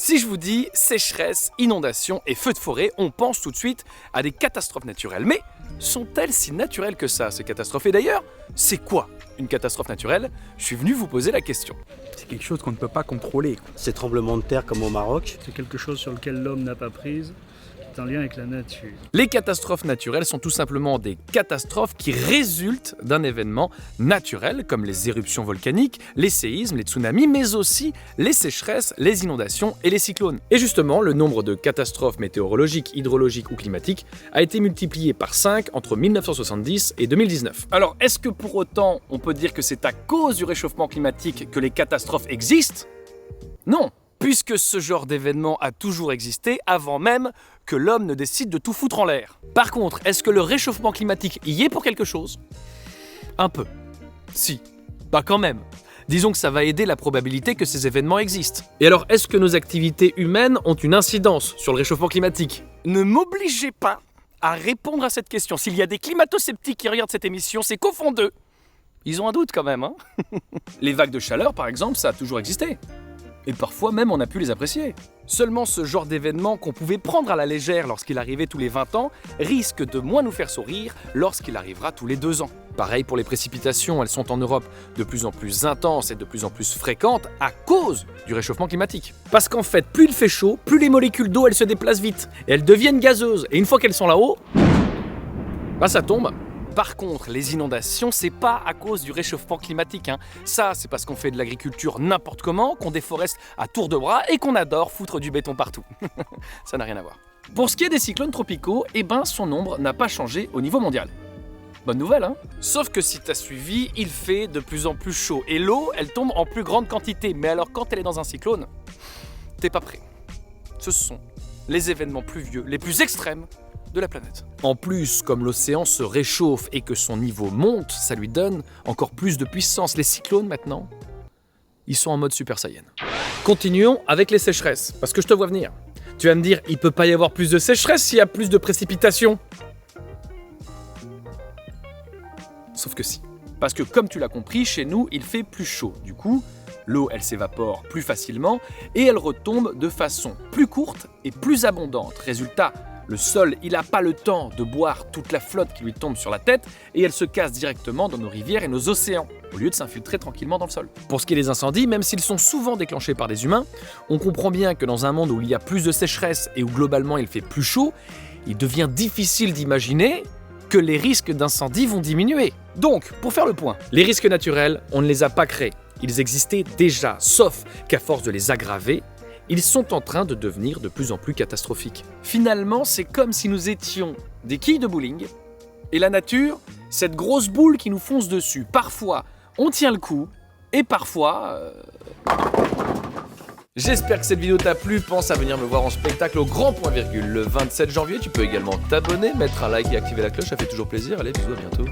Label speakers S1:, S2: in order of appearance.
S1: Si je vous dis sécheresse, inondation et feux de forêt, on pense tout de suite à des catastrophes naturelles. Mais sont-elles si naturelles que ça, ces catastrophes? Et d'ailleurs, c'est quoi une catastrophe naturelle? Je suis venu vous poser la question.
S2: C'est quelque chose qu'on ne peut pas contrôler.
S3: Ces tremblements de terre comme au Maroc.
S4: C'est quelque chose sur lequel l'homme n'a pas prise, c'est en lien avec la nature.
S1: Les catastrophes naturelles sont tout simplement des catastrophes qui résultent d'un événement naturel, comme les éruptions volcaniques, les séismes, les tsunamis, mais aussi les sécheresses, les inondations et les cyclones. Et justement, le nombre de catastrophes météorologiques, hydrologiques ou climatiques a été multiplié par 5 entre 1970 et 2019. Alors, est-ce que pour autant, on peut dire que c'est à cause du réchauffement climatique que les catastrophes existent? Non, puisque ce genre d'événement a toujours existé avant même que l'homme ne décide de tout foutre en l'air. Par contre, est-ce que le réchauffement climatique y est pour quelque chose? Un peu. Si. Bah quand même. Disons que ça va aider la probabilité que ces événements existent. Et alors, est-ce que nos activités humaines ont une incidence sur le réchauffement climatique? Ne m'obligez pas à répondre à cette question. S'il y a des climato-sceptiques qui regardent cette émission, c'est qu'au fond d'eux, ils ont un doute quand même, hein. Les vagues de chaleur, par exemple, ça a toujours existé. Et parfois même on a pu les apprécier. Seulement ce genre d'événement qu'on pouvait prendre à la légère lorsqu'il arrivait tous les 20 ans risque de moins nous faire sourire lorsqu'il arrivera tous les 2 ans. Pareil pour les précipitations, elles sont en Europe de plus en plus intenses et de plus en plus fréquentes à cause du réchauffement climatique. Parce qu'en fait, plus il fait chaud, plus les molécules d'eau elles se déplacent vite et elles deviennent gazeuses. Et une fois qu'elles sont là-haut, bah ça tombe. Par contre, les inondations, c'est pas à cause du réchauffement climatique, hein. Ça, c'est parce qu'on fait de l'agriculture n'importe comment, qu'on déforeste à tour de bras et qu'on adore foutre du béton partout. Ça n'a rien à voir. Pour ce qui est des cyclones tropicaux, eh ben son nombre n'a pas changé au niveau mondial. Bonne nouvelle, hein? Sauf que si t'as suivi, il fait de plus en plus chaud et l'eau, elle tombe en plus grande quantité. Mais alors quand elle est dans un cyclone, t'es pas prêt. Ce sont les événements pluvieux les plus extrêmes de la planète. En plus, comme l'océan se réchauffe et que son niveau monte, ça lui donne encore plus de puissance. Les cyclones maintenant, ils sont en mode Super Saiyan. Continuons avec les sécheresses, parce que je te vois venir. Tu vas me dire, il peut pas y avoir plus de sécheresse s'il y a plus de précipitations. Sauf que si. Parce que comme tu l'as compris, chez nous, il fait plus chaud. Du coup, l'eau, elle s'évapore plus facilement et elle retombe de façon plus courte et plus abondante. Résultat, le sol, il n'a pas le temps de boire toute la flotte qui lui tombe sur la tête et elle se casse directement dans nos rivières et nos océans, au lieu de s'infiltrer tranquillement dans le sol. Pour ce qui est des incendies, même s'ils sont souvent déclenchés par des humains, on comprend bien que dans un monde où il y a plus de sécheresse et où globalement il fait plus chaud, il devient difficile d'imaginer que les risques d'incendie vont diminuer. Donc, pour faire le point, les risques naturels, on ne les a pas créés. Ils existaient déjà, sauf qu'à force de les aggraver, ils sont en train de devenir de plus en plus catastrophiques. Finalement, c'est comme si nous étions des quilles de bowling, et la nature, cette grosse boule qui nous fonce dessus. Parfois, on tient le coup, et parfois... J'espère que cette vidéo t'a plu, pense à venir me voir en spectacle au Grand Point Virgule le 27 janvier. Tu peux également t'abonner, mettre un like et activer la cloche, ça fait toujours plaisir. Allez, bisous, à bientôt.